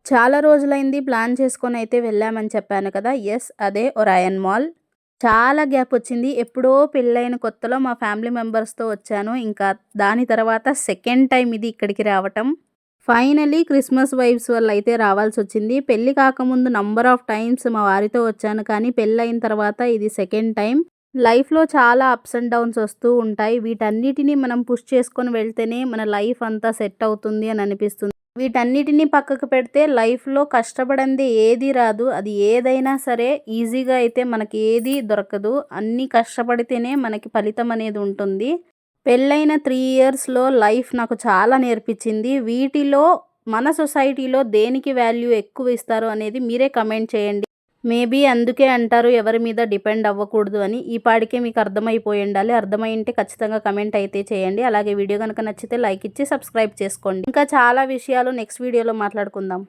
చాలా రోజులైంది ప్లాన్ చేసుకొనైతే వెళ్ళామని చెప్పాను కదా! యెస్. అదే ఒరాయన్ మాల్. చాలా గ్యాప్ వచ్చింది. ఎప్పుడో పెళ్ళైన కొత్తలో మా ఫ్యామిలీ మెంబర్స్‌తో వచ్చాను. ఇంకా దాని తర్వాత సెకండ్ టైమ్ ఇది ఇక్కడికి రావటం. ఫైనల్లీ క్రిస్మస్ వైబ్స్ వల్ల అయితే రావాల్సొచ్చింది. పెళ్లి కాకముందు నంబర్ ఆఫ్ టైమ్స్ మా వారితో వచ్చాను. కానీ పెళ్లయిన తర్వాత ఇది సెకండ్ టైమ్. లైఫ్‌లో చాలా అప్స్ అండ్ డౌన్స్ వస్తూ ఉంటాయి. వీటన్నిటిని మనం పుష్ చేసుకొని వెళ్తేనే మన లైఫ్ అంతా సెట్ అవుతుంది అని అనిపిస్తుంది. వీటన్నిటిని పక్కకు పెడితే లైఫ్‌లో కష్టపడందే ఏది రాదు. అది ఏదైనా సరే ఈజీగా అయితే మనకి ఏది దొరకదు. అన్నీ కష్టపడితేనే మనకి ఫలితం అనేది ఉంటుంది. పెళ్ళైన 3 ఇయర్స్‌లో లైఫ్ నాకు చాలా నేర్పించింది. వీటిలో మన సొసైటీలో దేనికి వాల్యూ ఎక్కువ ఇస్తారు అనేది మీరే కమెంట్ చేయండి. మేబీ అందుకే అంటారు ఎవరి మీద డిపెండ్ అవ్వకూడదు అని. ఈ పాటికే మీకు అర్థమైపోయి ఉండాలి. అర్థమై ఉంటే ఖచ్చితంగా కమెంట్ అయితే చేయండి. అలాగే వీడియో గనుక నచ్చితే లైక్ ఇచ్చి సబ్స్క్రైబ్ చేసుకోండి. ఇంకా చాలా విషయాలు నెక్స్ట్ వీడియోలో మాట్లాడుకుందాం.